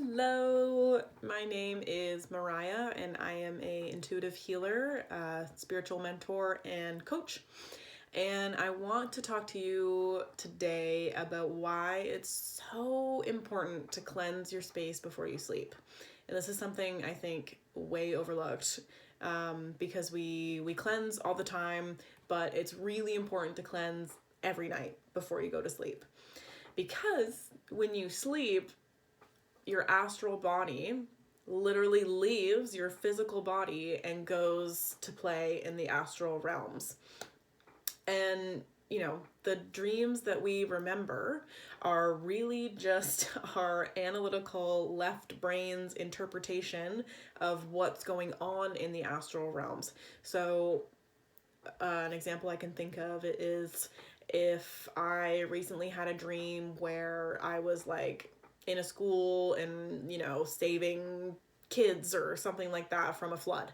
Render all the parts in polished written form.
Hello, my name is Mariah and I am a intuitive healer, spiritual mentor, and coach. And I want to talk to you today about why it's so important to cleanse your space before you sleep. And this is something I think way overlooked because we cleanse all the time, but it's really important to cleanse every night before you go to sleep. Because when you sleep, your astral body literally leaves your physical body and goes to play in the astral realms. And, the dreams that we remember are really just our analytical left brain's interpretation of what's going on in the astral realms. So, an example I can think of is if I recently had a dream where I was like in a school and, saving kids or something like that from a flood.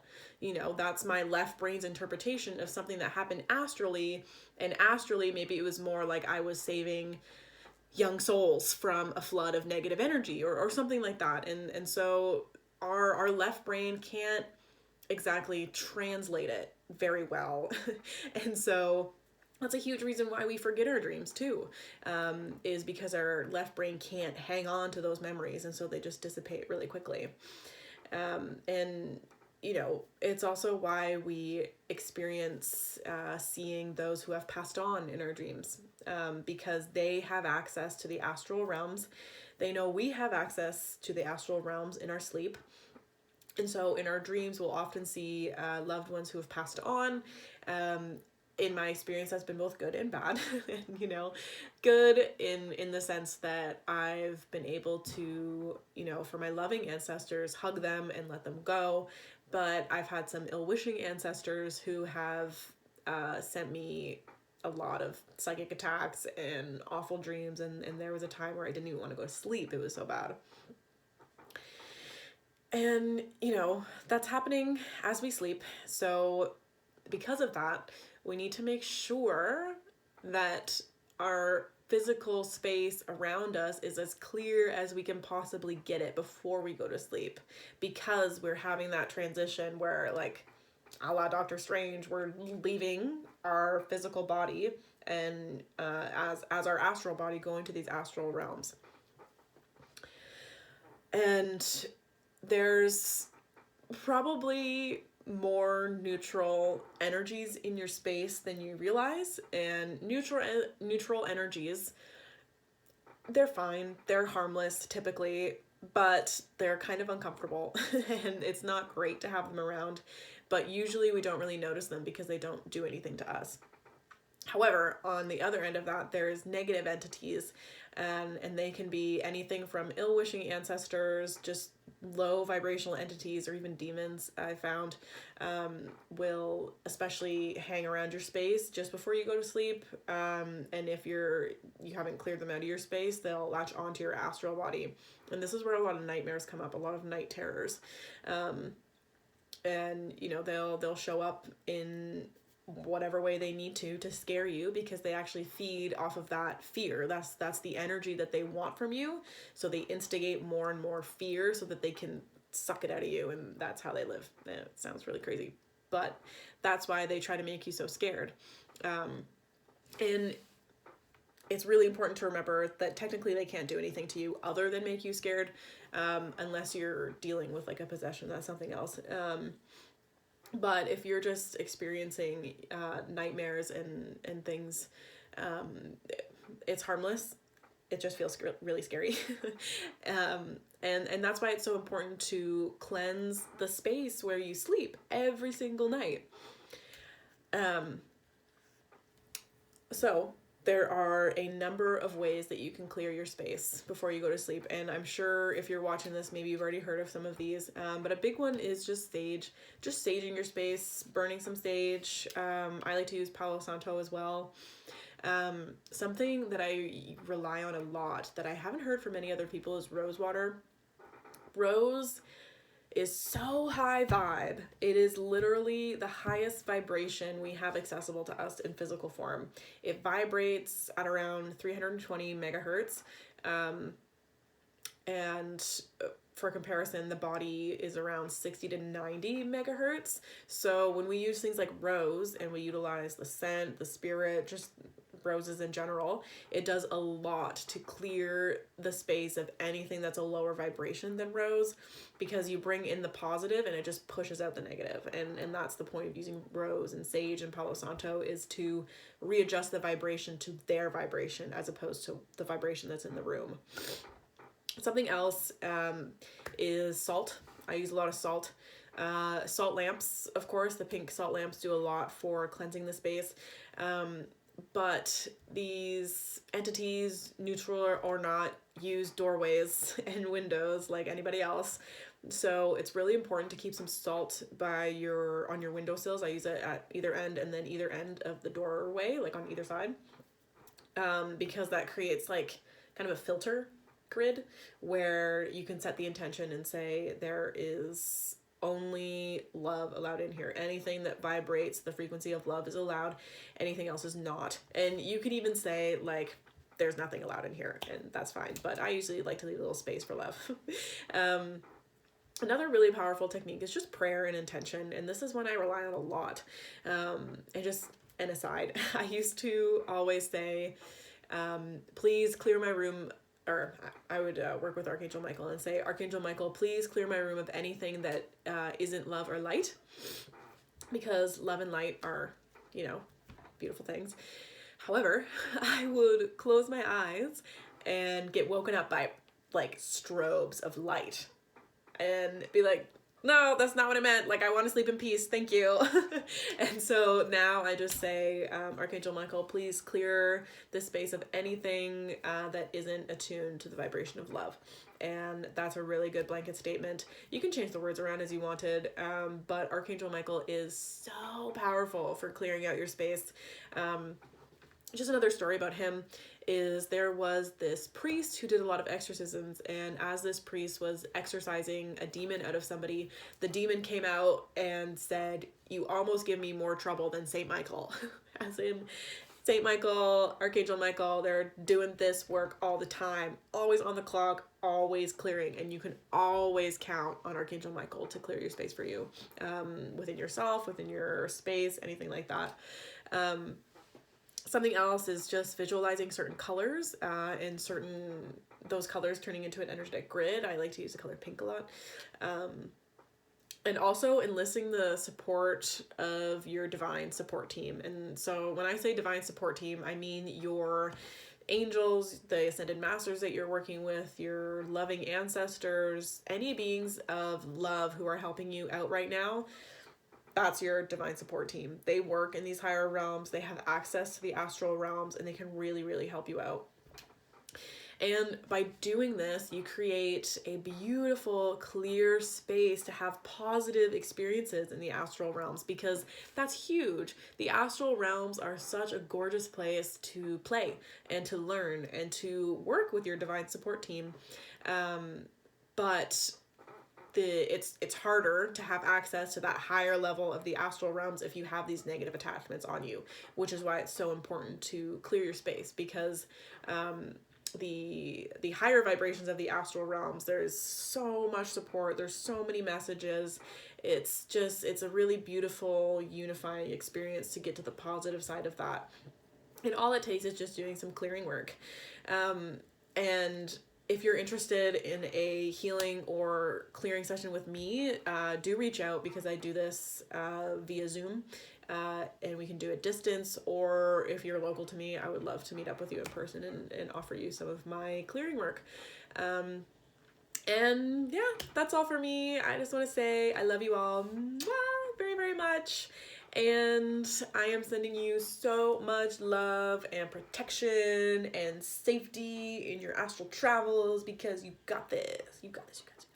That's my left brain's interpretation of something that happened astrally. And astrally, maybe it was more like I was saving young souls from a flood of negative energy or something like that. And so our left brain can't exactly translate it very well. And so that's a huge reason why we forget our dreams too, is because our left brain can't hang on to those memories, and so they just dissipate really quickly. And it's also why we experience seeing those who have passed on in our dreams, because they have access to the astral realms. They know we have access to the astral realms in our sleep. And so in our dreams, we'll often see loved ones who have passed on. In my experience, that's been both good and bad. Good in the sense that I've been able to, for my loving ancestors, hug them and let them go. But I've had some ill-wishing ancestors who have sent me a lot of psychic attacks and awful dreams. And there was a time where I didn't even want to go to sleep. It was so bad. And, that's happening as we sleep. So because of that, we need to make sure that our physical space around us is as clear as we can possibly get it before we go to sleep, because we're having that transition where, like, a la Doctor Strange, we're leaving our physical body and as our astral body going to these astral realms. And there's probably more neutral energies in your space than you realize, and neutral energies, they're fine, they're harmless typically, but they're kind of uncomfortable and it's not great to have them around, but usually we don't really notice them because they don't do anything to us. However, on the other end of that, there's negative entities, and they can be anything from ill-wishing ancestors, just low vibrational entities, or even demons, I found, will especially hang around your space just before you go to sleep. And if you haven't cleared them out of your space, they'll latch onto your astral body. And this is where a lot of nightmares come up, a lot of night terrors. And, they'll show up in whatever way they need to scare you, because they actually feed off of that fear. That's the energy that they want from you. So they instigate more and more fear so that they can suck it out of you, and that's how they live. It sounds really crazy, but that's why they try to make you so scared. And it's really important to remember that technically they can't do anything to you other than make you scared, unless you're dealing with like a possession. That's something else. But if you're just experiencing nightmares and things, it's harmless. It just feels really scary. And that's why it's so important to cleanse the space where you sleep every single night. So there are a number of ways that you can clear your space before you go to sleep. And I'm sure if you're watching this, maybe you've already heard of some of these. But a big one is just saging your space, burning some sage. I like to use Palo Santo as well. Something that I rely on a lot that I haven't heard from many other people is rose water. Rose is so high vibe. It is literally the highest vibration we have accessible to us in physical form. It vibrates at around 320 megahertz. And for comparison, the body is around 60 to 90 megahertz. So when we use things like rose and we utilize the scent, the spirit, just roses in general, it does a lot to clear the space of anything that's a lower vibration than rose, because you bring in the positive and it just pushes out the negative. And that's the point of using rose and sage and Palo Santo, is to readjust the vibration to their vibration as opposed to the vibration that's in the room. Something else is salt. I use a lot of salt. Salt lamps, of course, the pink salt lamps do a lot for cleansing the space. But these entities, neutral or not, use doorways and windows like anybody else. So it's really important to keep some salt on your windowsills. I use it at either end, and then either end of the doorway, like on either side, because that creates like kind of a filter grid where you can set the intention and say there is only love allowed in here. Anything that vibrates the frequency of love is allowed. Anything else is not. And you could even say like there's nothing allowed in here, and that's fine. But I usually like to leave a little space for love. Another really powerful technique is just prayer and intention. And this is one I rely on a lot. An aside, I used to always say, please clear my room, or I would work with Archangel Michael and say, Archangel Michael, please clear my room of anything that isn't love or light, because love and light are, beautiful things. However, I would close my eyes and get woken up by like strobes of light and be like, no, that's not what I meant. Like, I want to sleep in peace. Thank you. And so now I just say, Archangel Michael, please clear the space of anything that isn't attuned to the vibration of love. And that's a really good blanket statement. You can change the words around as you wanted, but Archangel Michael is so powerful for clearing out your space. Just another story about him is there was this priest who did a lot of exorcisms, and as this priest was exorcising a demon out of somebody, the demon came out and said, you almost give me more trouble than Saint Michael. As in, Saint Michael, Archangel Michael, they're doing this work all the time, always on the clock, always clearing, and you can always count on Archangel Michael to clear your space for you, within yourself, within your space, anything like that. Something else is just visualizing certain colors and those colors turning into an energetic grid. I like to use the color pink a lot. And also enlisting the support of your divine support team. And so when I say divine support team, I mean your angels, the ascended masters that you're working with, your loving ancestors, any beings of love who are helping you out right now. That's your divine support team. They work in these higher realms. They have access to the astral realms, and they can really, really help you out. And by doing this, you create a beautiful, clear space to have positive experiences in the astral realms, because that's huge. The astral realms are such a gorgeous place to play and to learn and to work with your divine support team. But it's harder to have access to that higher level of the astral realms if you have these negative attachments on you, which is why it's so important to clear your space, because the higher vibrations of the astral realms, there's so much support, there's so many messages. It's a really beautiful unifying experience to get to the positive side of that. And all it takes is just doing some clearing work. And if you're interested in a healing or clearing session with me, do reach out, because I do this via Zoom, and we can do it distance, or if you're local to me, I would love to meet up with you in person and offer you some of my clearing work. And yeah, that's all for me. I just want to say I love you all very, very much. And I am sending you so much love and protection and safety in your astral travels, because you got this. You got this. You got this.